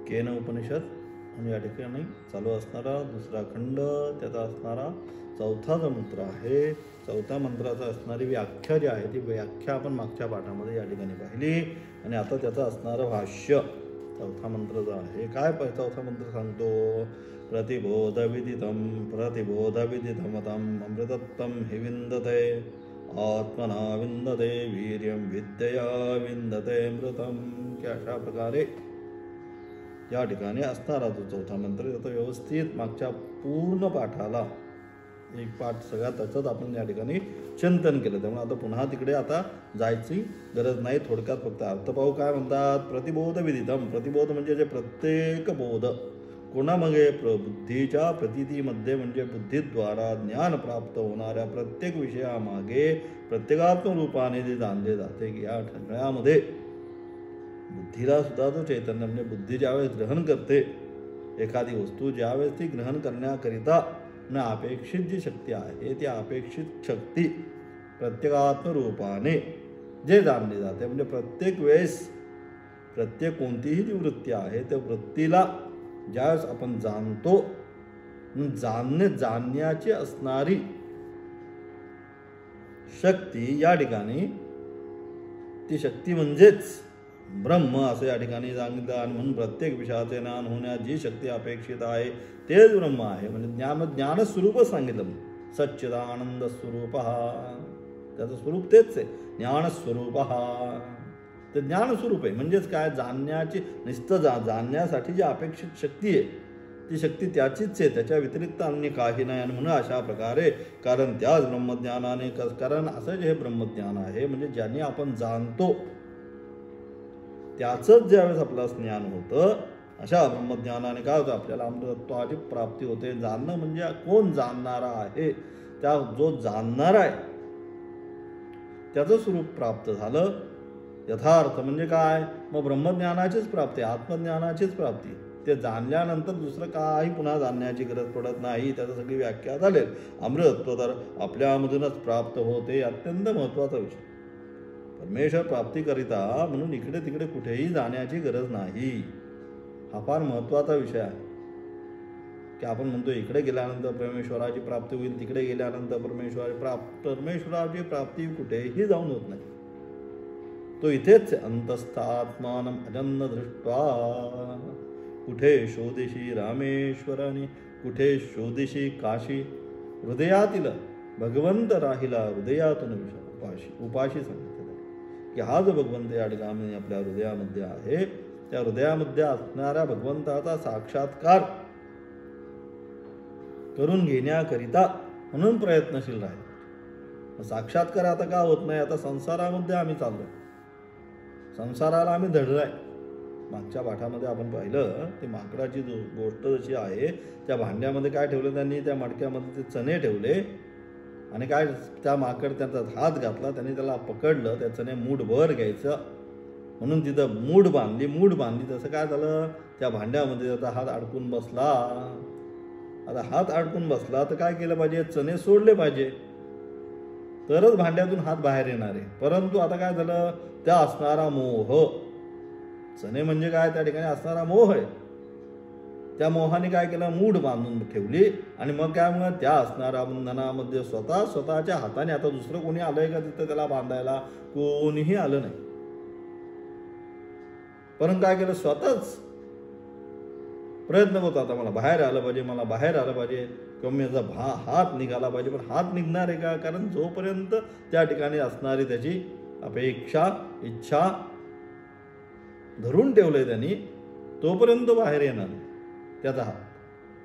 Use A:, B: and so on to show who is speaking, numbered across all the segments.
A: केन उपनिषद आणि या ठिकाणी चालू असणारा दुसरा खंड, त्याचा असणारा चौथा जो मंत्र आहे, चौथ्या मंत्राचा असणारी व्याख्या जी आहे ती व्याख्या आपण मागच्या पाठामध्ये या ठिकाणी पाहिली. आणि आता त्याचं असणारं भाष्य चौथा मंत्र जो आहे, काय चौथा मंत्र सांगतो, प्रतिबोधविदितमतम अमृतत्वं हि विन्दते आत्मना विन्दते वीर्यं विद्यया विन्दते अमृतम. की अशा प्रकारे या ठिकाणी असणारा जो चौथा मंत्र तो व्यवस्थित मागच्या पूर्ण पाठाला एक पाठ सगळा त्याचंच आपण या ठिकाणी चिंतन केलं. त्यामुळे आता पुन्हा तिकडे आता जायची गरज नाही. थोडक्यात फक्त अर्थ पाहू. काय म्हणतात, प्रतिबोध विदितम. प्रतिबोध म्हणजे जे प्रत्येक बोध कोणामागे, बुद्धीच्या प्रतीतीमध्ये म्हणजे बुद्धीद्वारा ज्ञान प्राप्त होणाऱ्या प्रत्येक विषयामागे प्रत्येकात्म रूपाने जे जाणले जाते की या सगळ्यामध्ये बुद्धीला सुद्धा तो चैतन्य म्हणजे बुद्धी ज्यावेळेस ग्रहण करते एखादी वस्तू, ज्यावेळेस ती ग्रहण करण्याकरिता न अपेक्षित जी शक्ती आहे ती अपेक्षित शक्ती प्रत्येकात्म रूपाने जे जाणली जाते म्हणजे प्रत्येक वेळेस प्रत्येक कोणतीही जी वृत्ती आहे त्या वृत्तीला ज्यावेळेस आपण जाणतो, जाणण्याची असणारी शक्ती या ठिकाणी ती शक्ती म्हणजेच ब्रह्म असं या ठिकाणी सांगितलं. आणि म्हणून प्रत्येक विषयाचे ज्ञान होण्यास जी शक्ती अपेक्षित आहे तेच ब्रह्म आहे. म्हणजे ज्ञानस्वरूपच सांगितलं. सच्चिदानंद स्वरूप त्याचं स्वरूप तेच आहे, ज्ञानस्वरूप ते ज्ञानस्वरूप आहे. म्हणजेच काय, जाणण्याची नुसतं जाणण्यासाठी जी अपेक्षित शक्ती आहे ती शक्ती त्याचीच आहे, त्याच्या व्यतिरिक्त अन्य काही नाही. आणि म्हणून अशा प्रकारे कारण त्याच ब्रह्मज्ञानाने, कारण असं जे हे ब्रह्मज्ञान आहे म्हणजे ज्याने आपण जाणतो त्याचंच ज्यावेळेस आपलं ज्ञान होतं, अशा ब्रह्मज्ञानाने काय होतं, आपल्याला अमृतत्वाची प्राप्ती होते. जाणणं म्हणजे कोण जाणणारा आहे, त्या जो जाणणारा आहे त्याचं स्वरूप प्राप्त झालं. यथार्थ म्हणजे काय, मग ब्रह्मज्ञानाचीच प्राप्ती, आत्मज्ञानाचीच प्राप्ती. ते जाणल्यानंतर दुसरं काही पुन्हा जाणण्याची गरज पडत नाही. त्याचं सगळी व्याख्या झालेल. अमृतत्व तर आपल्यामधूनच प्राप्त होते, अत्यंत महत्त्वाचा विषय. परमेश्वर प्राप्तीकरिता म्हणून इकडे तिकडे कुठेही जाण्याची गरज नाही. हा फार महत्त्वाचा विषय आहे की आपण म्हणतो इकडे गेल्यानंतर परमेश्वराची प्राप्ती होईल, तिकडे गेल्यानंतर परमेश्वराची प्राप्ती कुठेही जाऊन होत नाही. तो इथेच अंतस्थात्मानं अजन्न दृष्ट्वा. कुठे शोधिशी रामेश्वराने, कुठे शोधिशी काशी, हृदयातील भगवंत राहिला हृदयातून उपाशी सांगितलं की हा जो भगवंत या ठिकाणी आपल्या हृदयामध्ये आहे त्या हृदयामध्ये असणाऱ्या भगवंताचा साक्षात्कार करून घेण्याकरिता म्हणून प्रयत्नशील राहील. साक्षात्कार आता का होत नाही, आता संसारामध्ये आम्ही चाललोय, संसाराला आम्ही धडलाय. मागच्या पाठामध्ये आपण पाहिलं ती माकडाची गोष्ट जशी आहे, त्या भांड्यामध्ये काय ठेवलं त्यांनी, त्या मडक्यामध्ये ते चणे ठेवले आणि काय त्या माकड त्याचा हात घातला, त्याने त्याला पकडलं, त्या चणे मूठभर घ्यायचं म्हणून तिथं मूठ बांधली. तसं काय झालं, त्या भांड्यामध्ये त्याचा हात अडकून बसला. आता हात अडकून बसला तर काय केलं पाहिजे, चणे सोडले पाहिजे तरच भांड्यातून हात बाहेर येणार आहे. परंतु आता काय झालं, त्या असणारा मोह, चणे म्हणजे काय, त्या ठिकाणी असणारा मोह आहे, त्या मोहाने काय केलं, मूठ बांधून ठेवली. आणि मग काय, मग त्या असणाऱ्या बंधनामध्ये स्वतःच्या हाताने, आता दुसरं कोणी आलंय का तिथं त्याला बांधायला, कोणीही आलं नाही. परंतु काय केलं, स्वतःच प्रयत्न करतो, आता मला बाहेर आलं पाहिजे किंवा माझा हात निघाला पाहिजे. पण हात निघणार आहे का, कारण जोपर्यंत त्या ठिकाणी असणारी त्याची अपेक्षा, इच्छा धरून ठेवलंय त्यांनी, तोपर्यंत बाहेर येणार त्याचा हात.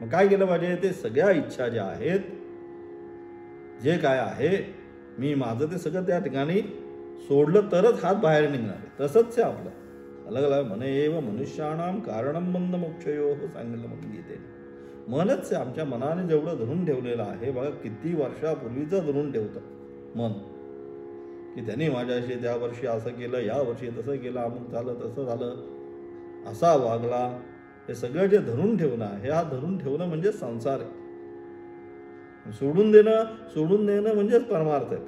A: मग काय केलं पाहिजे, ते सगळ्या इच्छा ज्या आहेत, जे काय आहे मी माझं, ते सगळं त्या ठिकाणी सोडलं तरच हात बाहेर निघणार आहे. तसंच आहे आपलं. अलग म्हणे एव मनुष्याणाम कारणम बंध मोक्षयो सांगितलं म्हणून गीते. मनच आहे, आमच्या मनाने जेवढं धरून ठेवलेलं आहे बघा, किती वर्षापूर्वीचं धरून ठेवतं मन की त्यांनी माझ्याशी त्या वर्षी असं केलं, या वर्षी तसं केलं, अमुक झालं, तसं झालं, असा वागला. हे सगळं जे धरून ठेवणं आहे, हा धरून ठेवणं म्हणजे संसार आहे. सोडून देणं म्हणजेच परमार्थ आहे.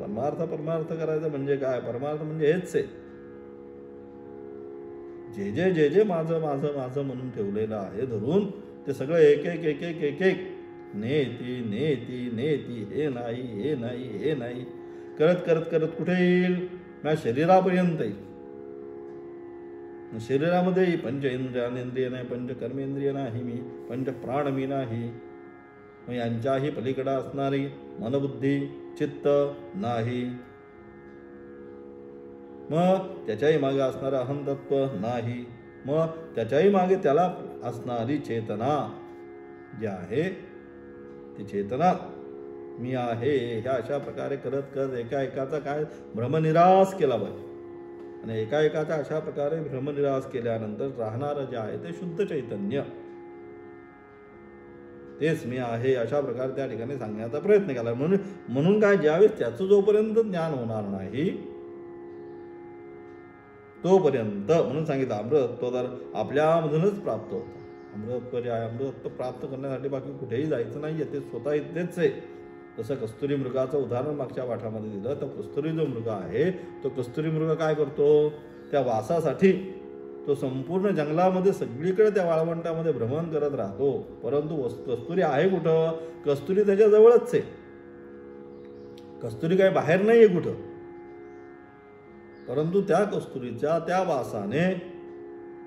A: परमार्थ करायचं म्हणजे काय, परमार्थ म्हणजे हेच आहे, जे जे माझं माझं माझं म्हणून ठेवलेलं आहे धरून, ते सगळं एक एक एक एक एक एक नेती नेती नेती, हे नाही हे नाही हे नाही करत करत करत कुठे येईल? माझ्या शरीरापर्यंत येईल. शरीरामध्ये पंच इंद्रिय नाही, पंच कर्मेंद्रिय नाही मी, पंच प्राण मी नाही. मग यांच्याही पलीकडे असणारी मनबुद्धी चित्त नाही. मग त्याच्याही मागे असणारं अहंतत्व नाही. मग त्याच्याही मागे त्याला असणारी चेतना जी आहे, ती चेतना मी आहे. ह्या अशा प्रकारे करत करत एका एकाचा काय भ्रमनिरास केला पाहिजे. आणि एका एकाचा अशा प्रकारे भ्रमनिरास केल्यानंतर राहणारं जे आहे ते शुद्ध चैतन्य, तेच मी आहे, अशा प्रकारे त्या ठिकाणी सांगण्याचा प्रयत्न केला. म्हणून काय, ज्यावेळेस त्याचं जोपर्यंत ज्ञान होणार नाही तोपर्यंत, म्हणून सांगितलं अमृतत्व तर आपल्यामधूनच प्राप्त होतं. अमृतत्व जे आहे, अमृतत्व प्राप्त करण्यासाठी बाकी कुठेही जायचं नाही, ते स्वतः इथेच आहे. तसं कस्तुरी मृगाचं उदाहरण मागच्या पाठामध्ये दिलं. तर कस्तुरी जो मृग आहे, तो कस्तुरी मृग काय करतो? त्या वासासाठी तो संपूर्ण जंगलामध्ये सगळीकडे त्या वाळवंटामध्ये भ्रमण करत राहतो. परंतु कस्तुरी आहे कुठं? कस्तुरी त्याच्या जवळच आहे. कस्तुरी काय बाहेर नाही आहे कुठं. परंतु त्या कस्तुरीच्या त्या वासाने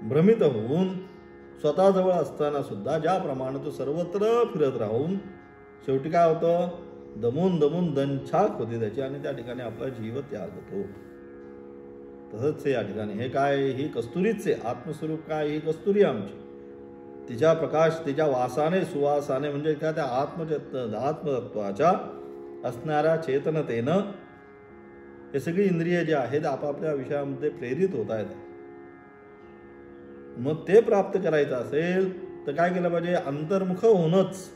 A: भ्रमित होऊन स्वतः जवळ असताना सुद्धा ज्याप्रमाणे तो सर्वत्र फिरत राहून शेवटी काय होतं? दमून दमून दंछाक होते त्याची, आणि त्या ठिकाणी आपला जीव त्याग होतो. तसंच या ठिकाणी हे काय, ही कस्तुरीच आहे. आत्मस्वरूप काय, ही कस्तुरी आमची. तिच्या प्रकाश, तिच्या वासाने सुवासाने, म्हणजे काय, त्या आत्मतत्वाच्या असणाऱ्या चेतनतेनं हे सगळी इंद्रिय जे आहेत आपापल्या विषयामध्ये प्रेरित होत आहेत. मग ते प्राप्त करायचं असेल तर काय केलं पाहिजे? अंतर्मुख होणंच.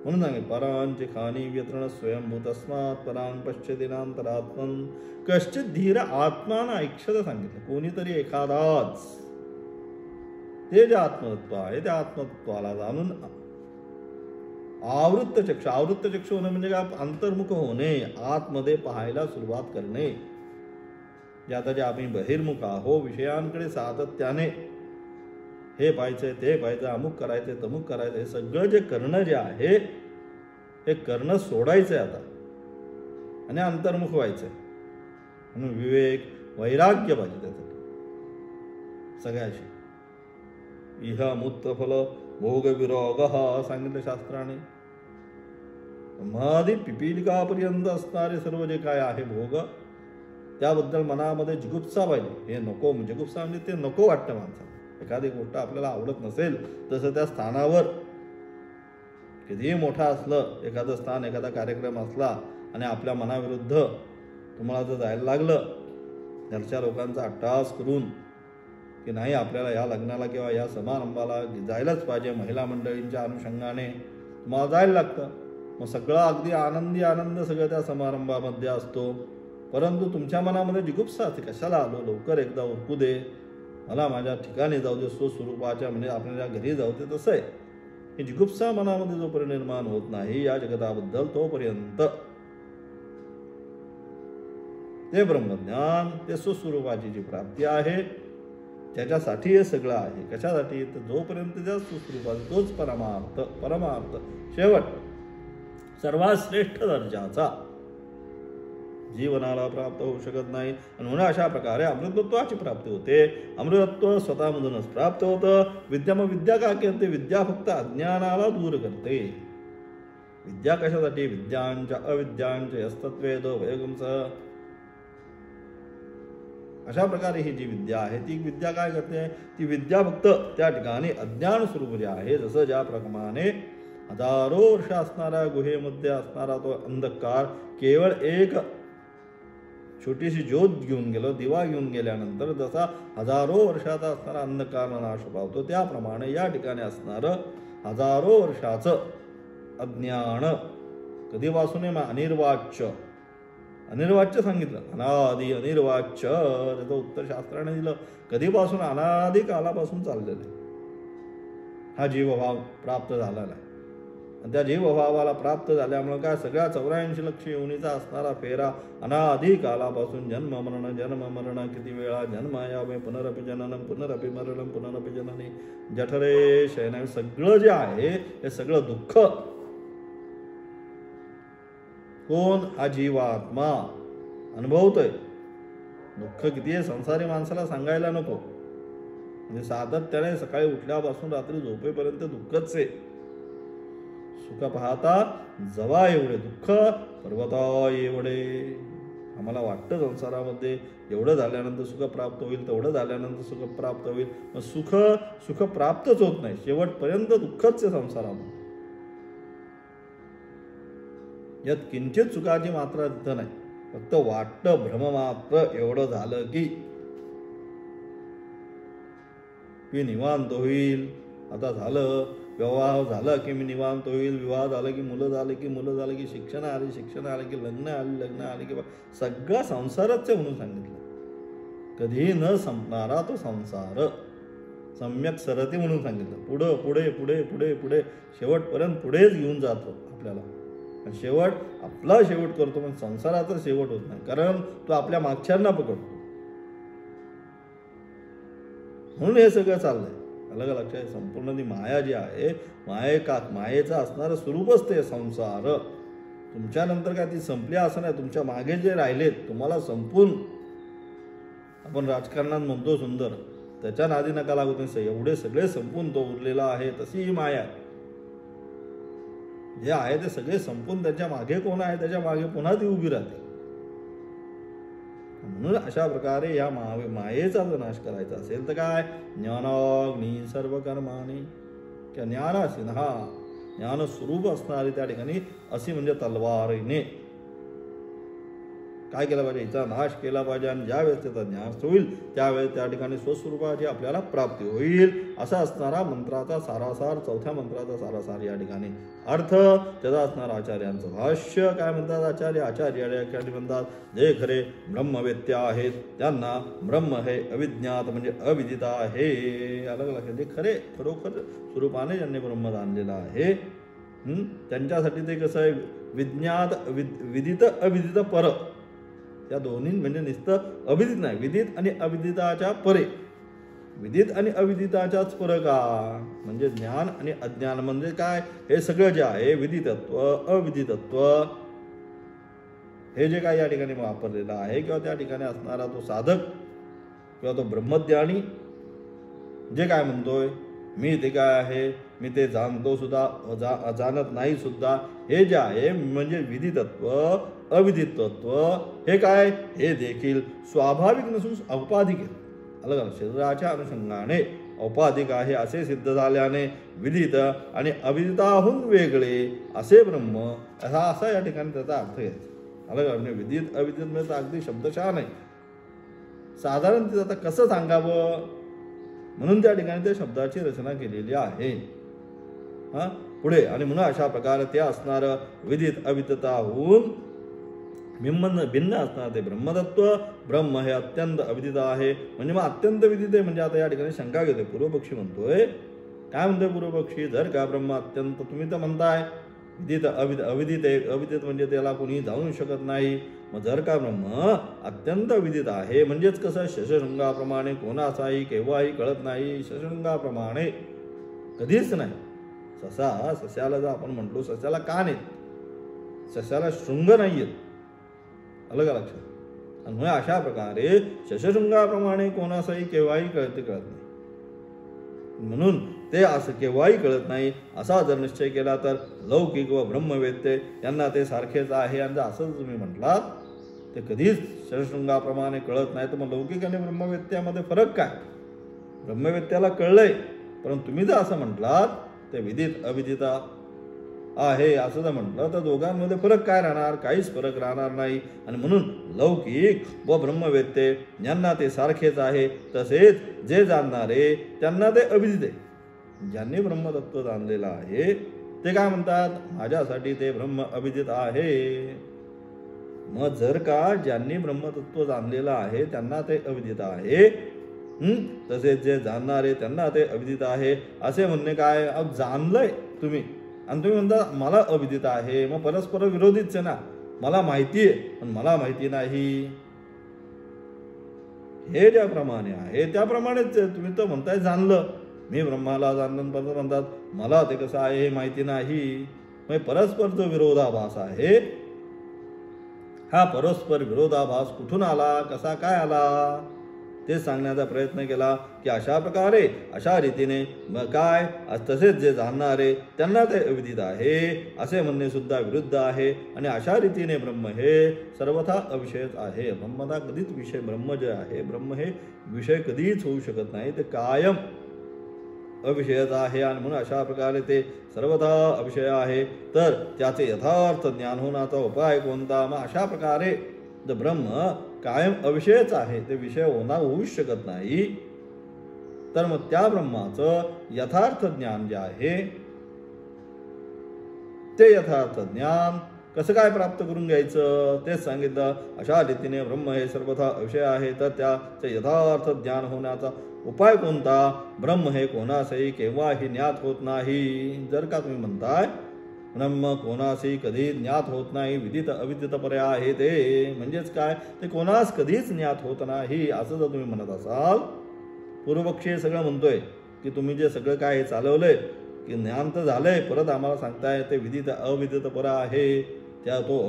A: म्हणून सांगे परांची खानी व्यतरण स्वयंभूत अस्मात् परांग पश्चिदिनांतरात्मन कश्चित धीर आत्माना ऐक्षत सांगितलं. कोणीतरी एखादाच ते जे आत्मतत्व आहे त्या आत्मतत्वाला जाणून आवृत्त चक्षु होणे म्हणजे काय? अंतर्मुख होणे, आतमध्ये पाहायला सुरुवात करणे. जे आता जे आम्ही बहिर्मुख आहो, विषयांकडे सातत्याने हे पाहायचंय ते पाहायचं, अमुक करायचंय तमुक करायचं, हे सगळं जे करणं जे आहे हे करणं सोडायचंय आता आणि अंतर्मुख व्हायचंय. म्हणून विवेक वैराग्य पाहिजे त्यासाठी सगळ्याशी. इह मुक्तफल भोग विरोग सांगितलं शास्त्राने. महादी पिपीलिकापर्यंत असणारे सर्व जे काय आहे भोग, त्याबद्दल मनामध्ये जिगुप्सा पाहिजे. हे नको, जिगुप्सा म्हणजे ते नको वाटतं माणसाला. एखादी गोष्ट आपल्याला आवडत नसेल तसं त्या स्थानावर कितीही मोठा असलं एखादं स्थान, एखादा कार्यक्रम असला आणि आपल्या मनाविरुद्ध तुम्हाला जर जायला लागलं, घरच्या लोकांचा अट्टहास करून की नाही आपल्याला या लग्नाला किंवा या समारंभाला जायलाच पाहिजे, महिला मंडळींच्या अनुषंगाने तुम्हाला जायला लागतं. मग सगळं अगदी आनंद सगळं त्या समारंभामध्ये असतो. परंतु तुमच्या मनामध्ये जिगुप्सा असते, कशाला आलो, लवकर एकदा उरकू दे, मला माझ्या ठिकाणी जाऊ दे, स्वस्वरूपाच्या म्हणजे आपल्या घरी जाऊ दे. तसं आहे, ही जिगुप्सा मनामध्ये जोपर्यंत निर्माण होत नाही या जगताबद्दल, तोपर्यंत ते ब्रह्मज्ञान, ते स्वस्वरूपाची जी प्राप्ती आहे त्याच्यासाठी हे सगळं आहे. कशासाठी? तर जोपर्यंत त्या स्वस्वरूपाचा तोच परमार्थ शेवट सर्वात श्रेष्ठ दर्जाचा जीवनाला प्राप्त होऊ शकत नाही. आणि म्हणून अशा प्रकारे अमृतत्वाची प्राप्ती होते. अमृतत्व स्वतःमधूनच प्राप्त होतं. विद्या काय करते? विद्या फक्त अज्ञानाला दूर करते. विद्या कशासाठी? विद्यांच्या अविद्यांचे यस्तत्वेदो वयगुंसः. अशा प्रकारे ही जी विद्या आहे ती विद्या काय करते? ती विद्या फक्त त्या ठिकाणी अज्ञान स्वरूप जे आहे, जसं ज्याप्रमाणे हजारो वर्ष असणाऱ्या गुहेमध्ये असणारा तो अंधकार केवळ एक छोटीशी ज्योत घेऊन गेलो, दिवा घेऊन गेल्यानंतर जसा हजारो वर्षाचा असणारा अंधकार नाश पावतो, त्याप्रमाणे या ठिकाणी असणारं हजारो वर्षाचं अज्ञान कधीपासून अनिर्वाच्य सांगितलं. अनादि अनिर्वाच्य, त्याचं उत्तर शास्त्राने दिलं. कधीपासून? अनादि कालापासून चाललेलं आहे. हा जीवभाव प्राप्त झालेला आहे. त्या जीवभावाला प्राप्त झाल्यामुळे काय सगळ्या 84 लक्ष योनीचा असणारा फेरा अनादी कालापासून जन्म मरण किती वेळा जन्म यावे पुनरपि जननम पुनरपि मरणम पुनरपि जननी जठरे शयन सगळं जे आहे हे सगळं दुःख कोण हा जीवात्मा अनुभवतोय. दुःख किती आहे संसारी माणसाला सांगायला नको. म्हणजे सातत्याने सकाळी उठल्यापासून रात्री झोपेपर्यंत दुःखच आहे. सुख पाहता जवा एवढे दुःख पर्वता एवढे. आम्हाला वाटतं संसारामध्ये एवढं झाल्यानंतर सुख प्राप्त होईल तेवढं झाल्यानंतर सुख प्राप्त होईल. मग सुख प्राप्तच होत नाही. शेवटपर्यंत दुःखच आहे संसारामध्ये. यात किंचित सुखाची मात्रा तिथं नाही. फक्त वाटतं भ्रम मात्र एवढं झालं की मी निवांत होईल. आता झालं विवाह झाला की मी निवांत होईल. विवाह झाला की मुलं झालं की शिक्षण आले की लग्न आले की सगळा संसारच आहे म्हणून सांगितलं. कधीही न संपणारा तो संसार सम्यक सरती म्हणून सांगितलं. पुढं पुढे पुढे पुढे पुढे शेवटपर्यंत पुढेच घेऊन जातो आपल्याला. आणि शेवट आपला शेवट करतो पण संसाराचा शेवट होत नाही. कारण तो आपल्या मागच्यांना पकडतो. म्हणून हे सगळं चाललंय. अलग लक्षात संपूर्ण ती माया जी आहे मायेचं असणारं स्वरूपच ते संसार. तुमच्यानंतर काय ती संपली असं नाही. तुमच्या मागे जे राहिलेत तुम्हाला संपून आपण राजकारणात म्हणतो सुंदर त्याच्या नादी नका लागू. एवढे सगळे संपून तो उरलेला आहे. तशी ही माया जे आहे ते सगळे संपून त्याच्या मागे कोण आहे त्याच्या मागे पुन्हा ती उभी राहते. म्हणून अशा प्रकारे या मायेचा जर नाश करायचा असेल तर काय ज्ञानाग्नी सर्व कर्माने किंवा ज्ञान असेल हा ज्ञान स्वरूप असणारे त्या ठिकाणी अशी म्हणजे तलवारीने काय केलं पाहिजे हिचा नाश केला पाहिजे. आणि ज्यावेळेस त्याचा ज्ञान होईल त्यावेळेस त्या ठिकाणी स्वस्वरूपाची आपल्याला प्राप्ती होईल. असा असणारा मंत्राचा सारासार चौथ्या मंत्राचा सारासार या ठिकाणी अर्थ त्याचा असणार. आचार्यांचं भाष्य काय म्हणतात आचार्य या ठिकाणी म्हणतात जे खरे ब्रह्मवेत्या आहेत त्यांना ब्रह्म हे अविज्ञात म्हणजे अविदित आहे. अलग लक्षात जे खरे खरोखर स्वरूपाने ज्यांनी ब्रह्म जाणलेलं आहे त्यांच्यासाठी ते कसं आहे विज्ञात विदित अविदित पर या दोन्ही म्हणजे नुसतं अविदित नाही. विदित आणि अविदिताच्या परे. विदित आणि अविदिताच्याच पर का म्हणजे ज्ञान आणि अज्ञान म्हणजे काय हे सगळं जे आहे विदितत्व अविदितत्व हे जे काय या ठिकाणी वापरलेलं आहे किंवा त्या ठिकाणी असणारा तो साधक किंवा तो ब्रह्मज्ञानी जे काय म्हणतोय मी ते काय आहे मी ते जाणतो सुद्धा जाणत नाही सुद्धा हे जे आहे म्हणजे विदितत्व अविदितत्व हे काय हे देखील स्वाभाविक नसून औपाधिक आहे. अलग शरीराच्या अनुषंगाने औपाधिक आहे असे सिद्ध झाल्याने विदित आणि अविदिताहून वेगळे असे ब्रह्म असा या ठिकाणी त्याचा अर्थ घ्यायचा. अलग म्हणजे विदित अविदित म्हणजे अगदी शब्दशः नाही. साधारण तिथं आता कसं सांगावं म्हणून त्या ठिकाणी त्या शब्दाची रचना केलेली आहे. पुढे आणि म्हणून अशा प्रकारे ते असणार विदित अविदिताहून भिन्न असणार ते ब्रह्मतत्व. ब्रह्म हे अत्यंत अविदित आहे म्हणजे मग अत्यंत विदित आहे. म्हणजे आता या ठिकाणी शंका घेतोय पूर्वपक्षी म्हणतोय काय म्हणतोय पूर्वपक्षी जर का ब्रह्म अत्यंत तुम्ही तर म्हणताय विदित अविदित आहे. अविदित म्हणजे त्याला कोणी जाणू शकत नाही. मग जर का ब्रह्म अत्यंत विदित आहे म्हणजेच कसं शशशृंगाप्रमाणे कोणाचाही केव्हाही कळत नाही. शशशृंगाप्रमाणे कधीच नाही. सस्याला जर आपण म्हटलो सस्याला का नाही सस्याला शृंग नाही आहेत. अलग लक्षात. आणि अशा प्रकारे शशशृंगाप्रमाणे कोणाचाही केव्हाही कळत नाही. म्हणून ते असं केव्हाही कळत नाही असा जर निश्चय केला तर लौकिक व ब्रह्मवेत्ते यांना ते सारखेच आहे. आणि असं तुम्ही म्हटलात ते कधीच शशशृंगाप्रमाणे कळत नाही तर मग लौकिक आणि ब्रह्मवेत्यामध्ये फरक काय. ब्रह्मवेत्याला कळलंय परंतु तुम्ही जर असं म्हटलात ते विदित अविदिता आहे असं जर म्हटलं तर दोघांमध्ये फरक काय राहणार काहीच फरक राहणार नाही. आणि म्हणून लौकिक व ब्रह्मवेत्ते यांना ते सारखेच आहे. तसेच जे जाणणारे त्यांना ते अविदित आहे. ज्यांनी ब्रह्मतत्व जाणलेलं आहे ते काय म्हणतात माझ्यासाठी ते ब्रह्म अविदित आहे. मग जर का ज्यांनी ब्रह्मतत्व जाणलेलं आहे त्यांना ते अविदित आहे तसेच जे जाणणारे त्यांना ते अविदित आहे असे म्हणणे काय. अब जाणलंय तुम्ही आणि तुम्ही म्हणता मला अविदित आहे, मग परस्पर विरोधीच आहे ना. मला माहिती आहे पण मला माहिती नाही. हे ज्याप्रमाणे आहे त्याप्रमाणेच तुम्ही तर म्हणताय जाणलं, मी ब्रह्माला जाणलं, पण म्हणतात मला ते कसं आहे हे माहिती नाही. मग परस्पर जो विरोधाभास आहे, हा परस्पर विरोधाभास कुठून आला, कसा काय आला, ते सांगण्याचा प्रयत्न केला की अशा प्रकारे अशा रीतीने काय तसेच जे जाणणारे त्यांना ते अविदित आहे असे म्हणणे सुद्धा विरुद्ध आहे. आणि अशा रीतीने ब्रह्म हे सर्वथा अविषयच आहे. ब्रह्मता कधीच विषय, ब्रह्म जे आहे ब्रह्म हे विषय कधीच होऊ शकत नाही, ते कायम अविषयच आहे. आणि म्हणून अशा प्रकारे ते सर्वथा अविषय आहे. तर त्याचे यथार्थ ज्ञान होण्याचा उपाय कोणता. मग अशा प्रकारे द ब्रह्म कायम अविषयच आहे, ते विषय होऊच शकत नाही. तर मग त्या ब्रह्माचं यथार्थ ज्ञान जे आहे ते यथार्थ ज्ञान कसं काय प्राप्त करून घ्यायचं तेच सांगितलं. अशा रीतीने ब्रह्म हे सर्वथा अविषय आहे, तर त्याचे यथार्थ ज्ञान होण्याचा उपाय कोणता. ब्रह्म हे कोणासही केव्हाही ज्ञात होत नाही. जर का तुम्ही म्हणताय ब्रह्म कोणासही कधी ज्ञात होत नाही, विदित अविदित पर्याय आहे ते, म्हणजेच काय, ते कोणास कधीच ज्ञात होत नाही असं जर तुम्ही म्हणत असाल. पूर्वपक्षी सगळं म्हणतोय की तुम्ही जे सगळं काय हे चालवलंय की ज्ञान तर झालंय, परत आम्हाला सांगताय ते विदित अविदित पर आहे, त्या तो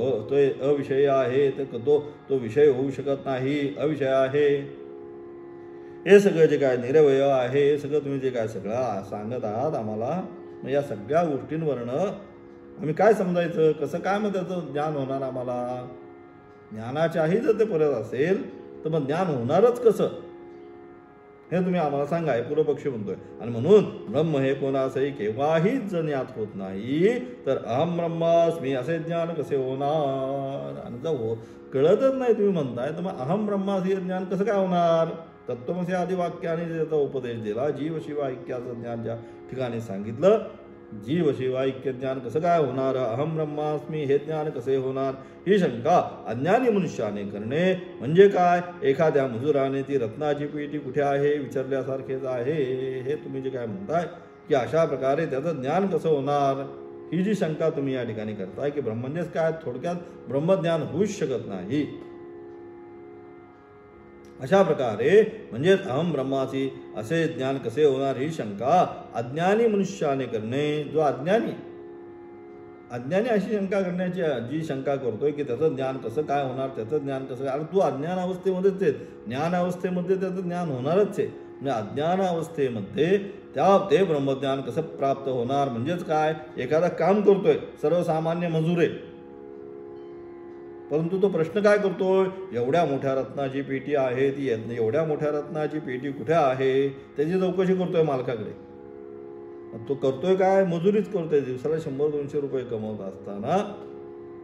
A: अविषय आहे, तो विषय होऊ शकत नाही, अविषय आहे. हे सगळं जे काय निरवय आहे, हे सगळं तुम्ही जे काय सगळं सांगत आहात आम्हाला, मग या सगळ्या गोष्टींवरनं आम्ही काय समजायचं, कसं काय मग त्याचं ज्ञान होणार आम्हाला. ज्ञानाच्याही जर ते परत असेल तर मग ज्ञान होणारच कसं हे तुम्ही आम्हाला सांगा, पूर्वपक्षी म्हणतोय. आणि म्हणून ब्रह्म हे कोणासही केव्हाही ज्ञात होत नाही, तर अहम ब्रह्मास्मी असे ज्ञान कसे होणार. आणि जर कळतच नाही तुम्ही म्हणताय, तर मग अहम ब्रह्मास्मी ज्ञान कसं काय होणार. तत्त्वमसी आदी वाक्याने त्याचा उपदेश दिला. जीव शिव ऐक्याचं ज्ञान ज्या ठिकाणी सांगितलं, जीव शिव ऐक्य ज्ञान कसं काय होणार, अहम ब्रह्मास्मी हे ज्ञान कसे होणार, ही शंका अज्ञानी मनुष्याने करणे म्हणजे काय. एखाद्या मजुराने ती रत्नाची पेटी कुठे आहे विचारल्यासारखेच आहे. हे तुम्ही जे काय म्हणताय की अशा प्रकारे त्याचं ज्ञान कसं होणार, ही जी शंका तुम्ही या ठिकाणी करताय की ब्रह्म म्हणजेच काय, थोडक्यात ब्रह्मज्ञान होऊच शकत नाही. अशा प्रकारे म्हणजे अहम ब्रह्माची असे ज्ञान कसे होणार ही शंका अज्ञानी मनुष्याने करणे. जो अज्ञानी अशी शंका करण्याची जी शंका करतोय की त्याचं ज्ञान कसं काय होणार, त्याचं ज्ञान कसं काय, तू अज्ञान अवस्थेमध्येच आहे, ज्ञान अवस्थेमध्ये त्याचं ज्ञान होणारच आहे. म्हणजे अज्ञान अवस्थेमध्ये ते ब्रह्मज्ञान कसं प्राप्त होणार. म्हणजेच काय, एखादा काम करतोय, सर्वसामान्य मजूर आहे, परंतु तो प्रश्न काय करतोय, एवढ्या मोठ्या रत्नाची पेटी आहे, ती एवढ्या मोठ्या रत्नाची पेटी कुठे आहे त्याची चौकशी करतोय मालकाकडे. तो करतोय काय, मजुरीच करतोय, दिवसाला 100-200 रुपये कमवत असताना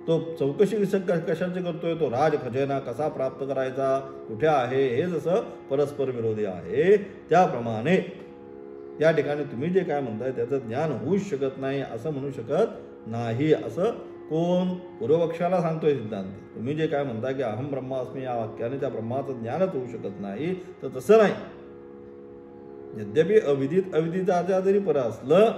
A: तो चौकशी कशाची करतोय, तो राज खजाना कसा प्राप्त करायचा, कुठे आहे, हे जसं परस्पर विरोधी आहे त्याप्रमाणे या ठिकाणी तुम्ही जे काय म्हणताय त्याचं ज्ञान होऊच शकत नाही असं म्हणू शकत नाही. असं कोण, पूर्वपक्षाला सांगतोय सिद्धांत. तुम्ही जे काय म्हणता की अहम ब्रह्मास्मी या वाक्याने त्या ब्रह्माचं ज्ञानच होऊ शकत नाही, तर तसं नाही. यद्यपि अविदिताच्या जरी पर असलं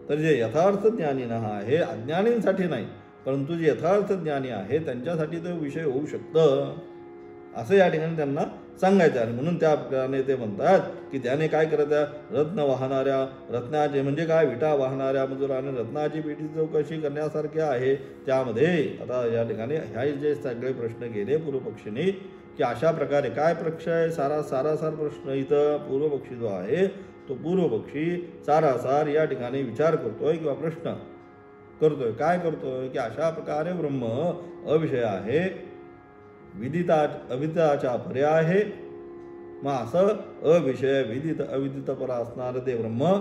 A: तर जे यथार्थ ज्ञानी आहे अज्ञानींसाठी नाही, परंतु जे यथार्थ ज्ञानी आहे त्यांच्यासाठी तो विषय होऊ शकतं असं या ठिकाणी त्यांना सांगायचं आहे. म्हणून त्या प्रकारे ते म्हणतात की त्याने काय करायचं, रत्न वाहणाऱ्या रत्नाचे म्हणजे काय, विटा वाहणाऱ्या मजुराने रत्नाची पेटी चौकशी करण्यासारखे आहे. त्यामध्ये आता या ठिकाणी ह्या जे सगळे प्रश्न गेले पूर्वपक्षीने की अशा प्रकारे काय प्रश्न आहे, सारासार प्रश्न इथं पूर्वपक्षी जो आहे तो पूर्वपक्षी सारासार या ठिकाणी विचार करतोय किंवा प्रश्न करतोय. काय करतोय की अशा प्रकारे ब्रह्म अविषय आहे, अविदिताच्या पर्याय आहे. मग असं अविषय विदित अविदित पर असणारं ते ब्रह्म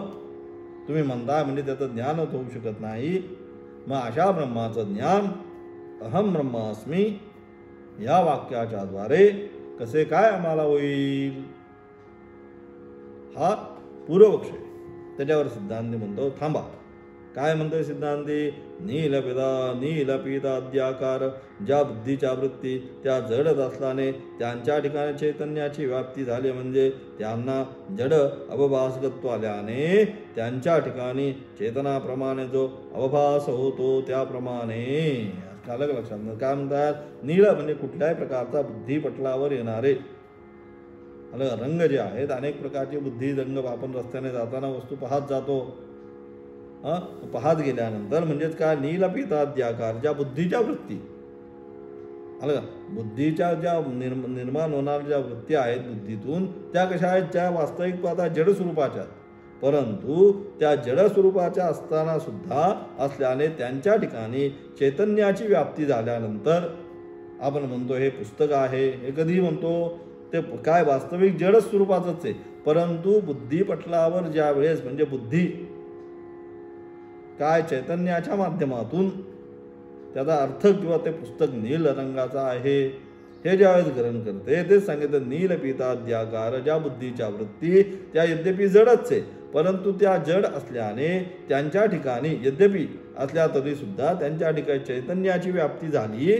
A: तुम्ही म्हणताय म्हणजे त्याचं ज्ञानच होऊ शकत नाही. मग अशा ब्रह्माचं ज्ञान अहम ब्रह्मास्मी या वाक्याच्या द्वारे कसे काय आम्हाला होईल, हा पूर्वपक्ष. त्याच्यावर सिद्धांत म्हणतो थांबा, काय म्हणतोय सिद्धांती? नीलपिताद्याकार ज्या बुद्धीच्या वृत्ती त्या जडच असल्याने त्यांच्या ठिकाणी चैतन्याची व्याप्ती झाली, म्हणजे त्यांना जड अवभासगत्व आल्याने त्यांच्या ठिकाणी चेतनाप्रमाणे जो अवभास होतो त्याप्रमाणे. अलग लक्षात काय म्हणतात? नील म्हणजे कुठल्याही प्रकारचा बुद्धीपटलावर येणारे रंग जे आहेत, अनेक प्रकारचे बुद्धी रंग आपण रस्त्याने जाताना वस्तू पाहत जातो. पाहत गेल्यानंतर म्हणजेच काय? नीलपिताद्याकार ज्या बुद्धीच्या वृत्ती बुद्धीच्या ज्या निर्माण होणाऱ्या ज्या वृत्ती आहेत बुद्धीतून, त्या कशा आहेत? ज्या वास्तविक पाहता जड स्वरूपाच्या, परंतु त्या जड स्वरूपाच्या असताना सुद्धा असल्याने त्यांच्या ठिकाणी चैतन्याची व्याप्ती झाल्यानंतर आपण म्हणतो हे पुस्तक आहे. हे कधी म्हणतो? ते काय वास्तविक जड स्वरूपाचंच आहे, परंतु बुद्धीपटलावर ज्या वेळेस म्हणजे बुद्धी काय चैतन्याच्या माध्यमातून त्याचा अर्थ किंवा ते पुस्तक नील रंगाचा आहे हे ज्यावेळेस ग्रहण करते, तेच सांगितलं नीलपिताद्याकार ज्या बुद्धीच्या वृत्ती त्या यद्यपि जडच आहे, परंतु त्या जड असल्याने त्यांच्या ठिकाणी यद्यपि असल्या तरी सुद्धा त्यांच्या ठिकाणी चैतन्याची व्याप्ती झाली.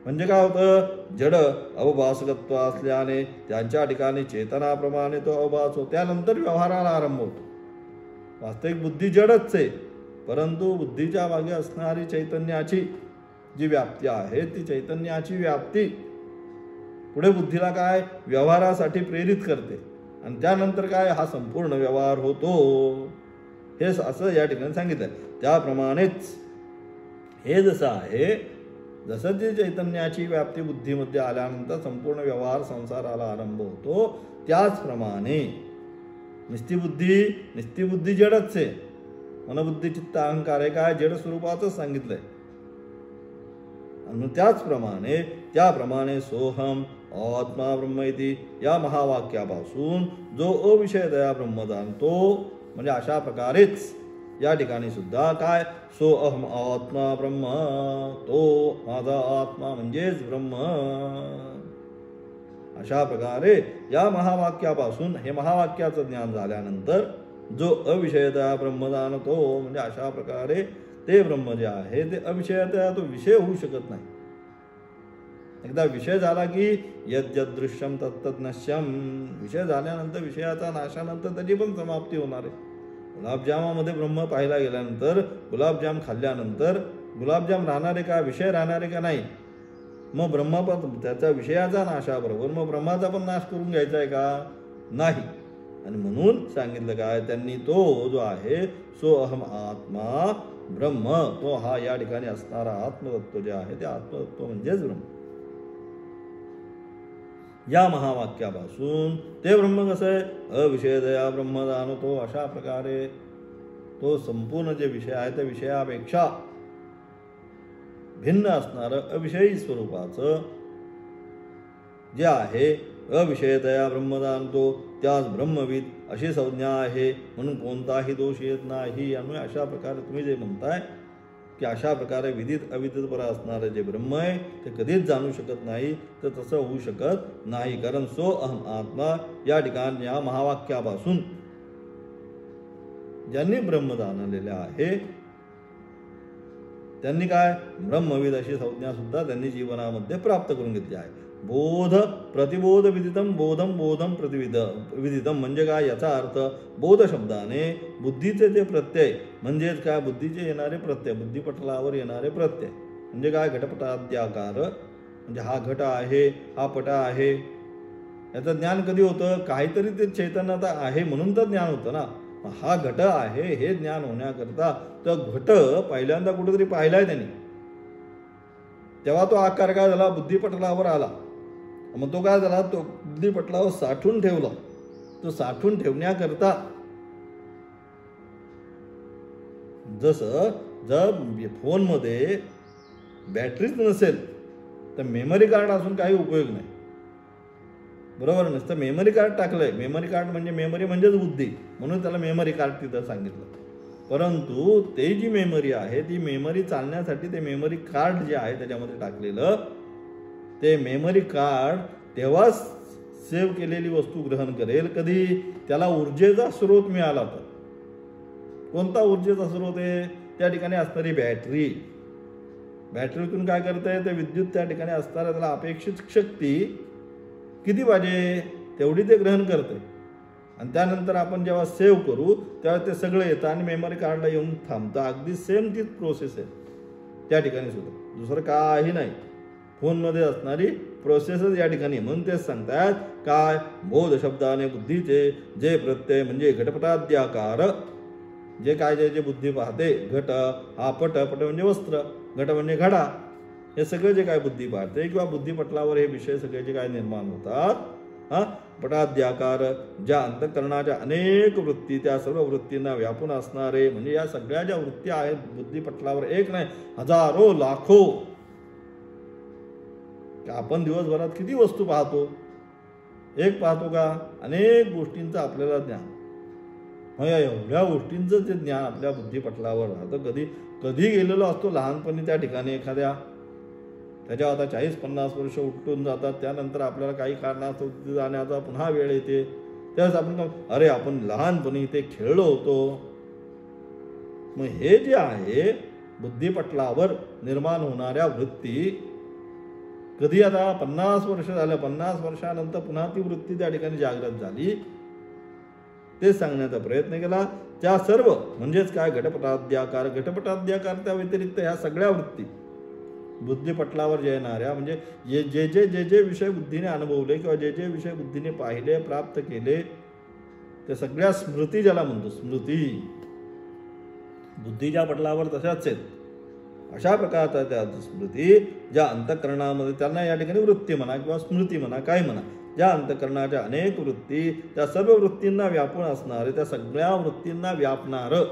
A: म्हणजे काय होतं? जड अवभासगत्व असल्याने त्यांच्या ठिकाणी चेतनाप्रमाणे तो अवभास होतो. त्यानंतर व्यवहाराला आरंभ होतो. वास्तविक बुद्धी जडच आहे, परंतु बुद्धीच्या मागे असणारी चैतन्याची जी व्याप्ती आहे ती चैतन्याची व्याप्ती पुढे बुद्धीला काय? व्यवहारासाठी प्रेरित करते, आणि त्यानंतर काय? हा संपूर्ण व्यवहार होतो. हे असं या ठिकाणी सांगितलं. त्याप्रमाणेच हे जसं आहे, जसं ती चैतन्याची व्याप्ती बुद्धीमध्ये आल्यानंतर संपूर्ण व्यवहार संसाराला आरंभ होतो, त्याचप्रमाणे निस्ती बुद्धी जडच आहे. मनबुद्धी चित्त अहंकार आहे काय? जड स्वरूपातच सांगितलंय. आणि त्याप्रमाणे सोहम आत्मा ब्रह्म इति या महावाक्यापासून जो अविषयतया ब्रह्म जाणतो, म्हणजे अशा प्रकारेच या ठिकाणी सुद्धा काय? सो अहम आत्मा ब्रह्म, तो माझा आत्मा म्हणजेच ब्रह्म. अशा प्रकारे या महावाक्यापासून हे महावाक्याचं ज्ञान झाल्यानंतर जो अविषयतया ब्रह्म जाणतो, म्हणजे अशा प्रकारे ते ब्रह्म जे आहे ते अविषयतया तो विषय होऊ शकत नाही. एकदा विषय झाला की यद्यद दृश्यम तत्तद नश्यम, विषय झाल्यानंतर विषयाचा नाशानंतर त्याची पण समाप्ती होणार आहे. गुलाबजामामध्ये ब्रह्म पाहायला गेल्यानंतर गुलाबजाम खाल्ल्यानंतर गुलाबजाम राहणारे का? विषय राहणारे का? नाही. मग ब्रह्म पण त्याच्या विषयाचा नाशाबरोबर मग ब्रह्माचा पण नाश करून घ्यायचा आहे का? नाही. आणि म्हणून सांगितलं काय? त्यांनी तो जो आहे सो अहम आत्मा ब्रह्म, तो हा या ठिकाणी असणारा आत्मतत्व जे आहे ते आत्मतत्व म्हणजेच ब्रह्म. या महावाक्यापासून ते ब्रह्म कसं आहे? अविषयतया ब्रह्म जाणतो. अशा प्रकारे तो संपूर्ण जे विषय आहे त्या विषयापेक्षा भिन्न असणारं अविषयी स्वरूपाचं जे आहे अविषयतया ब्रह्म जाणतो, त्यास ब्रह्मविद अशी संज्ञा आहे, म्हणून कोणताही दोष येत नाही. यामुळे अशा प्रकारे तुम्ही जे म्हणताय की अशा प्रकारे विदित अविदित पर असणारं जे ब्रह्म आहे ते कधीच जाणू शकत नाही, तर तसं होऊ शकत नाही. कारण सो अहम आत्मा या ठिकाणी या महावाक्यापासून ज्यांनी ब्रह्म जाणलेले आहे त्यांनी काय? ब्रह्मविद अशी संज्ञा सुद्धा त्यांनी जीवनामध्ये प्राप्त करून घेतली आहे. बोध प्रतिबोध विदितम बोधम बोधम विदितम म्हणजे काय? याचा अर्थ बोध शब्दाने बुद्धीचे ते प्रत्यय म्हणजेच काय? बुद्धीचे येणारे प्रत्यय, बुद्धिपटलावर येणारे प्रत्यय म्हणजे काय? घटपटाद्याकार म्हणजे हा घट आहे, हा पट आहे, याचं ज्ञान कधी होतं? काहीतरी ते चैतन्यता आहे म्हणून तर ज्ञान होतं ना. हा घट आहे हे ज्ञान होण्याकरता तर घट पहिल्यांदा कुठेतरी पाहिलाय त्यांनी, तेव्हा तो आकार काय झाला? बुद्धिपटलावर आला. मग तो काय झाला? तो बुद्धिपटलावर साठवून ठेवला. तो साठवून ठेवण्याकरता जसं जर फोनमध्ये बॅटरीच नसेल तर मेमरी कार्ड असून काही उपयोग नाही, बरोबर? नसतं मेमरी कार्ड टाकलंय. मेमरी कार्ड म्हणजे मेमरी म्हणजेच बुद्धी, म्हणून त्याला मेमरी कार्ड तिथं सांगितलं. परंतु ते जी मेमरी आहे ती मेमरी चालण्यासाठी ते मेमरी कार्ड जे आहे त्याच्यामध्ये टाकलेलं ते मेमरी कार्ड तेव्हाच सेव्ह केलेली वस्तू ग्रहण करेल कधी? त्याला ऊर्जेचा स्रोत मिळाला तर. कोणता ऊर्जेचा स्रोत आहे? त्या ठिकाणी असणारी बॅटरी. बॅटरीतून काय करते? ते विद्युत त्या ठिकाणी असणारा त्याला अपेक्षित शक्ती किती पाहिजे तेवढी ते ग्रहण करते. आणि त्यानंतर आपण जेव्हा सेव्ह करू तेव्हा ते सगळं येतं आणि मेमरी कार्डला येऊन थांबतं. अगदी सेम तीच प्रोसेस आहे त्या ठिकाणी सुद्धा, दुसरं काही नाही. फोनमध्ये असणारी प्रोसेसच या ठिकाणी. म्हणून तेच सांगतात काय? बोध शब्दाने बुद्धीचे जे प्रत्यय म्हणजे घटपटाद्याकार, जे काय जे बुद्धी पाहते. घट हा पट म्हणजे वस्त्र, घट म्हणजे घडा. हे सगळे जे काय बुद्धी पाहते किंवा बुद्धिपटलावर हे विषय सगळे जे काय निर्माण होतात, पटाद्याकार ज्या अंतःकरणाच्या अनेक वृत्ती, त्या सर्व वृत्तींना व्यापून असणारे म्हणजे या सगळ्या ज्या वृत्ती आहेत बुद्धिपटलावर, एक नाही हजारो लाखो. आपण दिवसभरात किती वस्तू पाहतो? एक पाहतो का? अनेक गोष्टींचं आपल्याला ज्ञान. एवढ्या गोष्टींचं जे ज्ञान आपल्या बुद्धिपटलावर राहतं. कधी गेलेलो असतो लहानपणी त्या ठिकाणी एखाद्या, त्याच्यावर आता 40-50 वर्ष उलटून जातात. त्यानंतर आपल्याला काही कारणास्तव जाण्याचा पुन्हा वेळ येते. त्यावेळेस आपण अरे आपण लहानपणी इथे खेळलो होतो. मग हे जे आहे बुद्धिपटलावर निर्माण होणाऱ्या वृत्ती, कधी आता 50 वर्ष झालं, 50 वर्षानंतर पुन्हा ती वृत्ती त्या ठिकाणी जागृत झाली. ते सांगण्याचा प्रयत्न केला. त्या सर्व म्हणजेच काय? घटपटाद्याकार. घटपटाद्याकार त्या व्यतिरिक्त ह्या सगळ्या वृत्ती बुद्धिपटलावर जे येणाऱ्या म्हणजे जे विषय बुद्धीने अनुभवले किंवा जे विषय बुद्धीने पाहिले, प्राप्त केले, त्या सगळ्या स्मृती ज्याला म्हणतो. स्मृती बुद्धीच्या पटलावर तशाच आहेत. अशा प्रकारच्या त्या स्मृती ज्या अंतःकरणामध्ये, त्यांना या ठिकाणी वृत्ती म्हणा किंवा स्मृती म्हणा, काय म्हणा, ज्या अंतःकरणाच्या अनेक वृत्ती, त्या सर्व वृत्तींना व्यापून असणारे, त्या सगळ्या वृत्तींना व्यापणारं,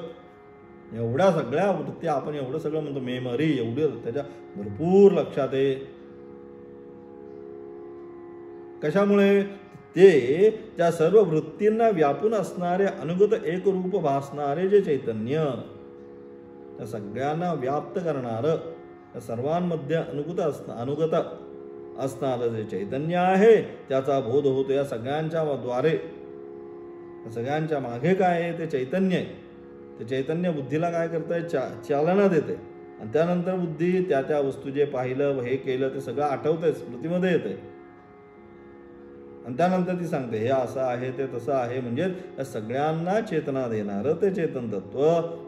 A: एवढ्या सगळ्या वृत्ती आपण एवढं सगळं म्हणतो मेमरी, एवढं त्याच्या भरपूर लक्षात आहे. कशामुळे? ते त्या सर्व वृत्तींना व्यापून असणारे अनुगत एकरूप भासणारे जे चैतन्य, त्या सगळ्यांना व्याप्त करणारं, त्या सर्वांमध्ये अनुगत असणारं जे चैतन्य आहे, त्याचा बोध होतो या सगळ्यांच्या द्वारे. त्या सगळ्यांच्या मागे काय आहे? ते चैतन्य आहे. ते चैतन्य बुद्धीला काय करतंय? चालना देते. आणि त्यानंतर बुद्धी त्या वस्तू जे पाहिलं, हे केलं, ते सगळं आठवतंय, स्मृतीमध्ये येते. आणि त्यानंतर ती सांगते हे असं आहे, ते तसं आहे. म्हणजे या सगळ्यांना चेतना देणारं ते चेतन तत्व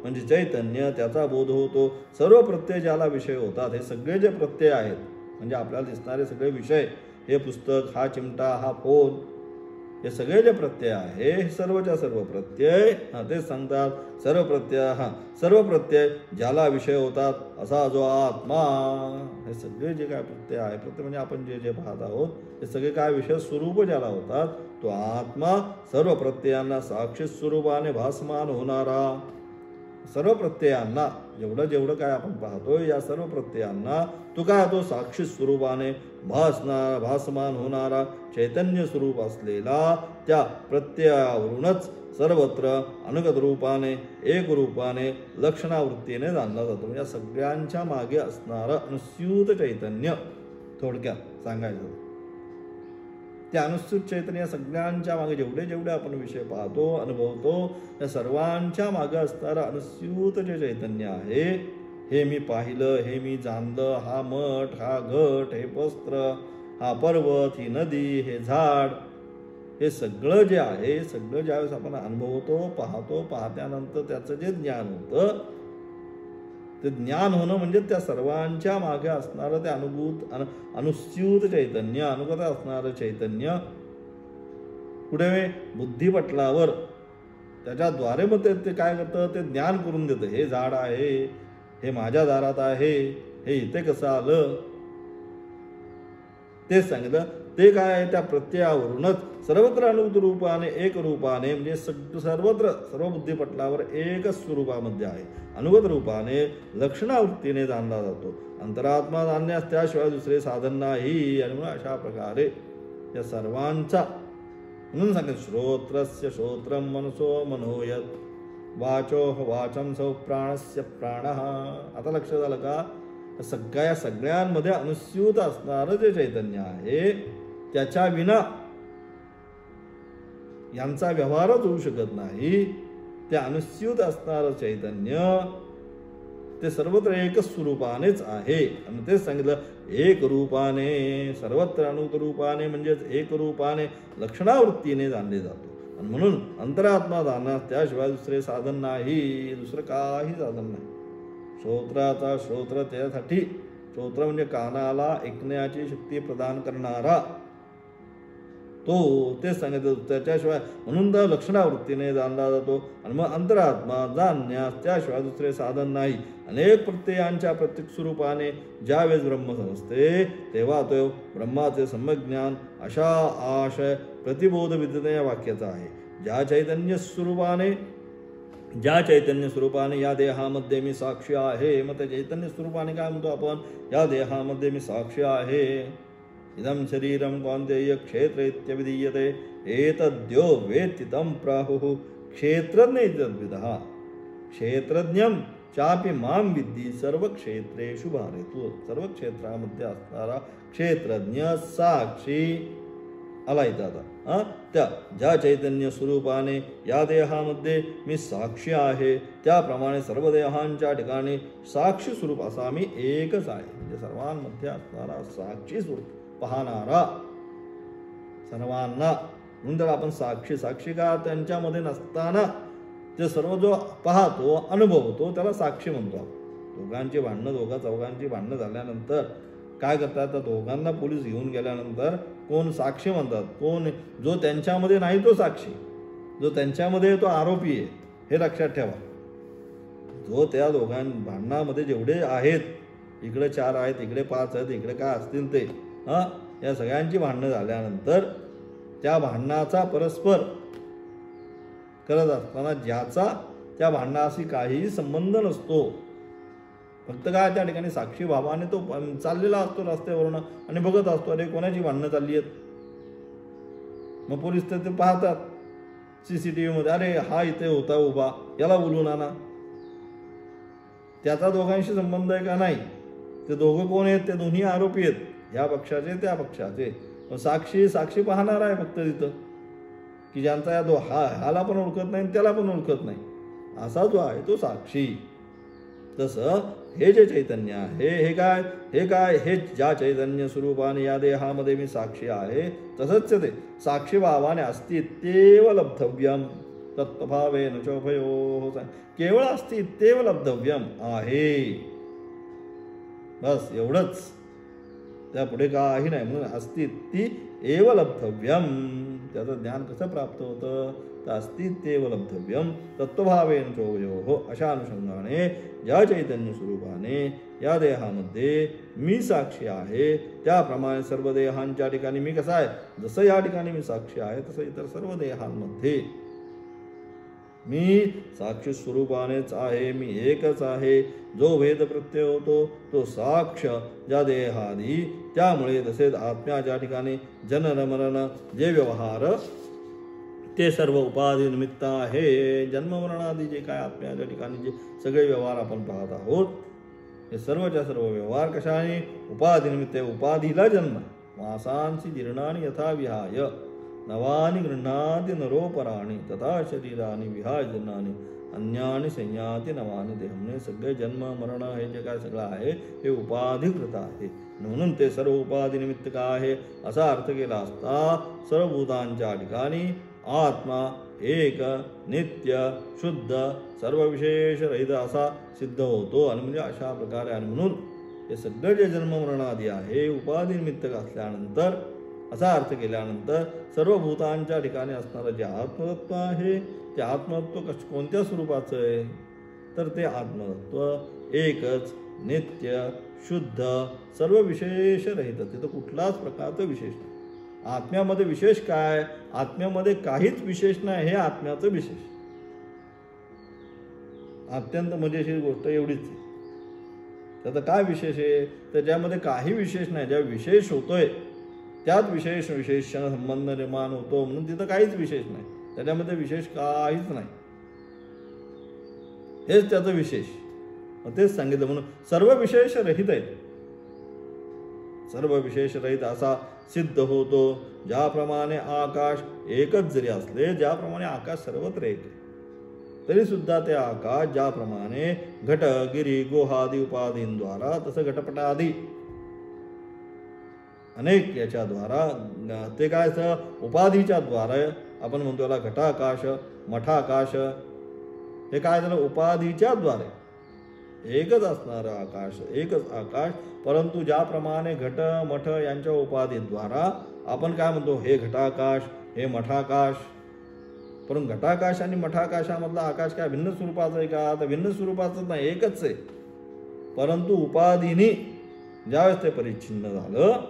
A: म्हणजे चैतन्य, त्याचा बोध होतो. सर्व प्रत्यय ज्याला विषय होतात, हे सगळे जे प्रत्यय आहेत म्हणजे आपल्याला दिसणारे सगळे विषय, हे पुस्तक, हा चिमटा, हा फोन, हे सगळे जे प्रत्यय आहे, हे सर्वच्या सर्व प्रत्यय तेच सांगतात. सर्व प्रत्यय ज्याला विषय होतात असा जो आत्मा, हे सगळे जे काय प्रत्यय आहे, प्रत्यय म्हणजे आपण जे पाहत आहोत, हे सगळे काय विषय स्वरूप ज्याला होतात, तो आत्मा सर्व प्रत्ययांना साक्षी स्वरूपाने भासमान होणारा. सर्व प्रत्ययांना जेवढं काय आपण पाहतोय, या सर्व प्रत्ययांना तो काय होतो? साक्षी स्वरूपाने भासमान होणारा चैतन्य स्वरूप असलेला, त्या प्रत्ययावरूनच सर्वत्र अनुगत रूपाने, एक रूपाने, लक्षणावृत्तीने जाणला जातो. या सगळ्यांच्या मागे असणारं अनुस्यूत चैतन्य, थोडक्यात सांगायचं ते अनुस्यूत चैतन्य सगळ्यांच्या मागे जेवढे आपण विषय पाहतो, अनुभवतो, या सर्वांच्या मागे असणारं अनुस्यूत जे चैतन्य आहे, हे मी पाहिलं, हे मी जाणलं, हा मठ, हा घट, हे वस्त्र, हा पर्वत, ही नदी, हे झाड, हे सगळं जे आहे, सगळं ज्यावेळेस आपण अनुभवतो, पाहत्यानंतर त्याचं जे ज्ञान होतं, ते ज्ञान होणं म्हणजे त्या सर्वांच्या मागे असणारं ते अनुस्यूत चैतन्य, अनुगत असणारं चैतन्य कुठे? बुद्धिपटलावर. त्याच्याद्वारे मग ते काय करतं? ते ज्ञान करून देतं. हे झाड आहे, हे माझ्या दारात आहे, हे इथे कसं आलं, तेच सांगितलं. ते काय आहे? त्या प्रत्ययावरूनच सर्वत्र अनुगत रूपाने, एक रूपाने म्हणजे सर्वत्र सर्व बुद्धिपटलावर एकच स्वरूपामध्ये आहे, अनुगत रूपाने, लक्षणावृत्तीने जाणला जातो. अंतरात्मा जाणण्यास त्याशिवाय दुसरे साधन नाही. आणि म्हणून अशा प्रकारे या सर्वांचा म्हणून सांगेल श्रोत्रस्य श्रोत्रम मनसो मनोयत वाचो वाचम सौ प्राणस्य प्राणः. आता लक्ष झालं का? सगळ्यांमध्ये अनुस्यूत असणारं जे चैतन्य आहे, त्याच्या विना यांचा व्यवहारच होऊ शकत नाही. ते अनुस्यूत असणारं चैतन्य ते सर्वत्र एकच स्वरूपानेच आहे. आणि तेच सांगितलं एक रूपाने, सर्वत्र अनुत रूपाने म्हणजेच एक रूपाने लक्षणावृत्तीने जाणले जातो. आणि म्हणून अंतरात्मा जाणण्यास त्याशिवाय दुसरे साधन नाही, दुसरं काही साधन नाही. श्रोत्राचा श्रोत्र त्यासाठी, श्रोत्र म्हणजे कानाला ऐकण्याची शक्ती प्रदान करणारा तो, तेच सांगितलं त्याच्याशिवाय. म्हणून तर लक्षणावृत्तीने जाणला जातो. आणि मग अंतरात्मा जाणण्यास त्याशिवाय दुसरे साधन नाही. अनेक प्रत्ययांच्या प्रत्येक स्वरूपाने ज्यावेळेस ब्रह्म समजते तेव्हा तो ब्रह्माचे सम्यक ज्ञान अशा आशय प्रतिबोध विद्यते या वाक्याचा आहे. ज्या चैतन्य स्वरूपाने या देहामध्ये मी साक्षी आहे. मग त्या चैतन्य स्वरूपाने काय म्हणतो आपण, या देहामध्ये मी साक्षी आहे. इदं शरीरं कौन्तेय क्षेत्र इत्यभिधीयते एतद्यो वेत्ति तं प्राहुः क्षेत्रज्ञ इत्यद्विदः क्षेत्रज्ञं चापि मां विद्धी सर्व क्षेत्रेषु भारतु. सर्व क्षेत्रामध्ये असणारा क्षेत्रज्ञ साक्षी आला इथं आता. त्या ज्या चैतन्य स्वरूपाने या देहामध्ये मी साक्षी आहे त्याप्रमाणे सर्व देहांच्या ठिकाणी साक्षी स्वरूप असा मी एकच आहे. म्हणजे सर्वांमध्ये असणारा साक्षी स्वरूप पाहणारा सर्वांना. म्हणून तर आपण साक्षी का त्यांच्यामध्ये नसताना ते सर्व जो पाहतो अनुभवतो त्याला साक्षी म्हणतो. दोघांची भांडणं, चौघांची भांडणं झाल्यानंतर काय करतात, तर दोघांना पोलीस घेऊन गेल्यानंतर कोण साक्षी म्हणतात, कोण जो त्यांच्यामध्ये नाही तो साक्षी, जो त्यांच्यामध्ये तो आरोपी आहे. हे लक्षात ठेवा. जो त्या भांडणामध्ये जेवढे आहेत, इकडे 4 आहेत, इकडे 5 आहेत, इकडे काय असतील ते, या सगळ्यांची भांडणं झाल्यानंतर त्या भांडणाचा परस्पर करत असताना ज्याचा त्या भांडणाशी काहीही संबंध नसतो, फक्त काय त्या ठिकाणी साक्षी भावाने तो चाललेला असतो रस्त्यावरून आणि बघत असतो अरे कोणाची भांडणं चालली आहेत. मग पोलीस तर ते पाहतात CCTV मध्ये, अरे हा इथे होता उभा, याला बोलून आणा. त्याचा दोघांशी संबंध आहे का नाही, ते दोघं कोण आहेत, ते दोन्ही आरोपी आहेत, या पक्षाचे त्या पक्षाचे. साक्षी पाहणार आहे फक्त तिथं, की ज्यांचा या ह्याला पण ओळखत नाही त्याला पण ओळखत नाही, असा जो आहे तो साक्षी. तसं हे जे चैतन्य आहे हे ज्या चैतन्य स्वरूपाने या देहामध्ये मी साक्षी आहे तसंच ते साक्षी भावाने अस्तित्व लब्धव्यम तत्भावेन चोभयो. केवळ अस्तित्व लब्धव्यम आहे, बस एवढंच, त्या पुढे काही नाही. म्हणून अस्तित्व एव लब्धव्यम, त्याचं ज्ञान कसं प्राप्त होतं, तर अस्तित्व लब्धव्यम तत्वभावेन चोभयो. अशा अनुषंगाने ज्या चैतन्य स्वरूपाने या देहामध्ये मी साक्षी आहे त्याप्रमाणे सर्व देहांच्या ठिकाणी मी कसा आहे, जसं या ठिकाणी मी साक्षी आहे तसं इतर सर्व देहांमध्ये मी साक्षी स्वरूपानेच आहे, मी एकच आहे. जो भेद प्रत्यय होतो तो साक्ष ज्या देहादी, त्यामुळे तसेच आत्म्या ज्या ठिकाणी जनन मरण जे व्यवहार ते सर्व उपाधी निमित्त आहे. जन्ममरणादी जे काय आत्म्याच्या ठिकाणी जे सगळे व्यवहार आपण पाहत आहोत हे सर्वच्या सर्व व्यवहार कशाने, उपाधी निमित्त. उपाधीला जन्म, मासांसी जीर्णानि यथा विहाय नवानि गृह्णाति नरोपराणि तथा शरीरानि विहाय जीर्णानि अन्यानि संयाति नवानि देह. म्हणजे सगळे जन्म मरण हे जे काय सगळं आहे हे उपाधिकृत आहे. म्हणून ते सर्व उपाधी निमित्त काय आहे असा अर्थ केला असता सर्व भूतांच्या ठिकाणी आत्मा एक नित्य शुद्ध सर्व विशेष रहित असा सिद्ध होतो. आणि म्हणजे अशा प्रकारे. आणि म्हणून हे सगळं जे जन्ममरणादी आहे उपाधी निमित्त असल्यानंतर असा अर्थ केल्यानंतर सर्व भूतांच्या ठिकाणी असणारं जे आत्मतत्व आहे ते आत्मतत्व कोणत्या स्वरूपाचं आहे, तर ते आत्मतत्व एकच नित्य शुद्ध सर्व विशेष रहित. तिथं कुठलाच प्रकारचं विशेष नाही. आत्म्यामध्ये विशेष काय, आत्म्यामध्ये काहीच विशेष नाही, हे आत्म्याचं विशेष. अत्यंत मजेशीर गोष्ट एवढीच आहे. त्याचं काय विशेष आहे, तर ज्यामध्ये काही विशेष नाही, ज्या विशेष होतोय त्यात विशेष संबंध निर्माण होतो. म्हणून तिथं काहीच विशेष नाही, त्याच्यामध्ये विशेष काहीच नाही, हेच त्याचं विशेष. तेच सांगितलं. म्हणून सर्व विशेष रहित आहेत, सर्व विशेष रहित असा सिद्ध होतो. ज्याप्रमाणे आकाश एकच जरी असले, ज्याप्रमाणे आकाश सर्वत्र एक आहे, तरी सुद्धा ते आकाश ज्याप्रमाणे घट गिरी गोहादी उपाधींद्वारा, तसं घटपटादी अनेक याच्याद्वारा ते काय उपाधीच्या द्वारे आपण म्हणतो याला घटाकाश मठाकाश, हे काय झालं उपाधीच्या द्वारे एकच असणारं आकाश, एकच आकाश, परंतु ज्याप्रमाणे घट मठ यांच्या उपाधीद्वारा आपण काय म्हणतो हे घटाकाश हे मठाकाश. परंतु घटाकाश आणि मठाकाशामधला आकाश काय भिन्न स्वरूपाचं आहे का? तर भिन्न स्वरूपाचं नाही, एकच आहे. परंतु उपाधीने ज्यावेळेस ते परिच्छिन्न झालं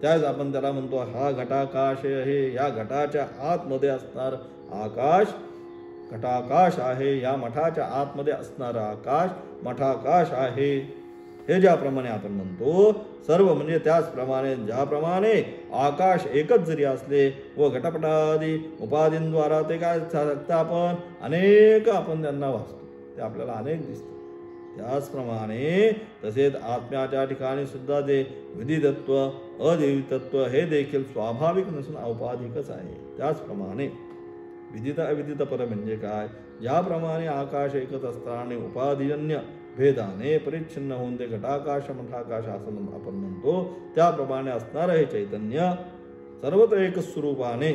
A: त्यावेळेस आपण त्याला म्हणतो हा घटाकाश आहे. या घटाच्या आतमध्ये असणार आकाश घटाकाश आहे, या मठाच्या आतमध्ये असणारा आकाश मठाकाश आहे. हे ज्याप्रमाणे आपण म्हणतो सर्व म्हणजे त्याचप्रमाणे ज्याप्रमाणे आकाश एकच जरी असले व घटपटादी उपाधींद्वारा ते काय सांगता आपण अनेक आपण त्यांना वाचतो, ते आपल्याला अनेक दिसतात. त्याचप्रमाणे तसेच आत्म्याच्या ठिकाणी सुद्धा जे विधितत्व अदेवितत्व हे देखील स्वाभाविक नसून औपाधिकच आहे. त्याचप्रमाणे विदित अविदित पर म्हणजे काय? ज्याप्रमाणे आकाश एकच असताना उपाधिजन्य भेदाने परिच्छिन्न होऊन ते घटाकाश मठाकाश असं आपण म्हणतो, त्याप्रमाणे असणारं हे चैतन्य सर्वत्र एकच स्वरूपाने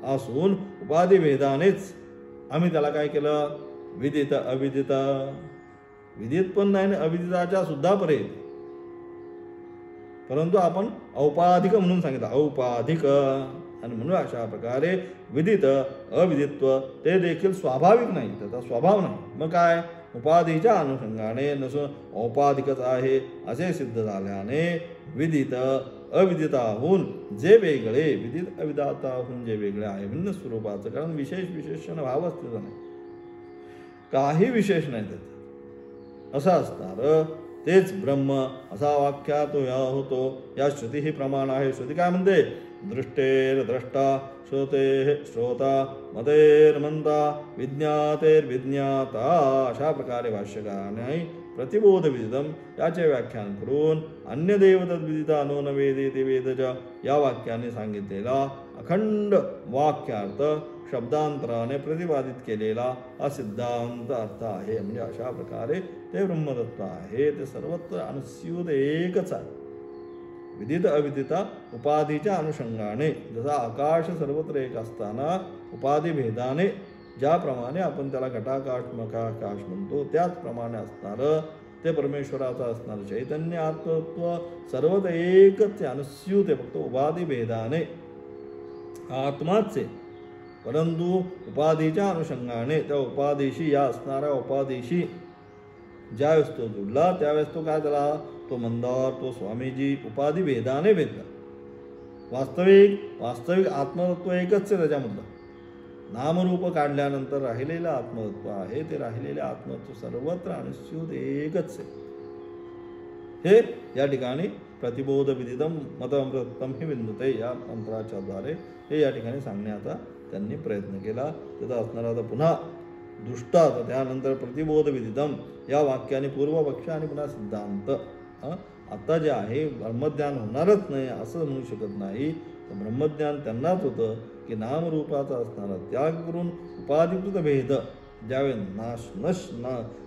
A: असून उपाधी भेदानेच आम्ही त्याला काय केलं विदित अविदित. विदित पण नाही अविदिताच्या सुद्धा परे, परंतु आपण औपाधिक म्हणून सांगितलं औपाधिक. आणि म्हणून अशा प्रकारे विदित अविदित्व ते देखील स्वाभाविक नाही, त्याचा स्वभाव नाही. मग काय उपाधीच्या अनुषंगाने नसून औपाधिकच आहे असे सिद्ध झाल्याने विदित अविदिताहून जे वेगळे विदित अविदिताहून जे वेगळे आहे भिन्न स्वरूपाचं, कारण विशेषण भावच त्याचा नाही, काही विशेष नाही त्याचा असं असणार तेच ब्रह्म असा वाक्यात होतो. या श्रुती ही प्रमाण आहे. श्रुती काय म्हणते? दृष्टेर द्रष्टा श्रोते श्रोता मतेर मंता विज्ञातेर विज्ञाता. अशा प्रकारे भाष्यकाराने प्रतिबोध विदितम याचे व्याख्यान करून अन्य देव तद्विदिता नो न वेदेति वेदज या वाक्याने सांगितलेला अखंड वाक्यार्थ शब्दांतराने प्रतिपादित केलेला हा सिद्धांत अर्थ आहे. म्हणजे अशा प्रकारे ते ब्रह्मतत्व आहे, ते सर्वत्र अनुस्यूत एकच आहे. विदित अविदिता उपाधीच्या अनुषंगाने जसा आकाश सर्वत्र एक असताना उपाधी भेदाने ज्याप्रमाणे आपण त्याला घटाकाश मठाकाश म्हणतो त्याचप्रमाणे असणारं ते परमेश्वराचं असणारं चैतन्य आत्मतत्व सर्वत्र एकच अनुस्यूत आहे, फक्त उपाधी भेदाने आत्माच आहे. परंतु उपाधीच्या अनुषंगाने त्या उपाधीशी या असणाऱ्या उपाधीशी ज्यावेळेस तो जुडला त्यावेळेस तो काय झाला? तो मंदार तो स्वामीजी उपाधी भेदाने भेदला. वास्तविक आत्मतत्व एकच आहे. त्याच्यामधलं नामरूप काढल्यानंतर राहिलेलं आत्मतत्व आहे, ते राहिलेले आत्मतत्व सर्वत्र अनुस्यूत एकच आहे. हे या ठिकाणी प्रतिबोध विदितम मतअमृतम ही विंदते या मंत्राच्या द्वारे हे या ठिकाणी सांगण्याचा त्यांनी प्रयत्न केला. त्याचा असणारा आता पुन्हा दृष्टात त्यानंतर प्रतिबोध विदितम या वाक्याने पूर्वपक्ष आणि पुन्हा सिद्धांत. आता जे आहे ब्रह्मज्ञान होणारच नाही असं म्हणू शकत नाही. तर ब्रह्मज्ञान त्यांनाच होतं की नामरूपाचा असणारा त्याग करून उपाधिकृत भेद ज्यावेळेस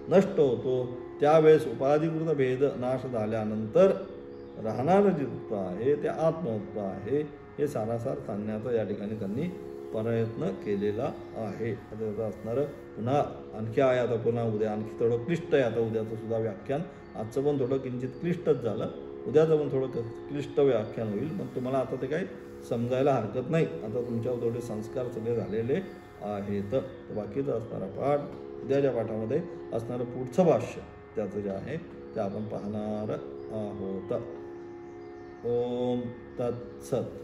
A: नष्ट होतो त्यावेळेस उपाधिकृत भेद नाश झाल्यानंतर राहणारं जे तत्व आहे ते आत्मतत्व आहे. हे सारासार सांगण्याचा या ठिकाणी त्यांनी प्रयत्न केलेला आहे. त्याचं असणारं पुन्हा आणखी आहे. आता पुन्हा उद्या आणखी थोडं क्लिष्ट आहे. आता उद्याचं सुद्धा व्याख्यान आजचं पण थोडं किंचित क्लिष्टच झालं, उद्याचं पण थोडं क्लिष्ट व्याख्यान होईल. पण तुम्हाला आता ते काही समजायला हरकत नाही. आता तुमच्यावर थोडे संस्कार सगळे झालेले आहेत. तर बाकीचं असणारा पाठ उद्याच्या पाठामध्ये असणारं पुढचं भाष्य त्याचं जे आहे ते आपण पाहणार आहोत. ओम तत्सत.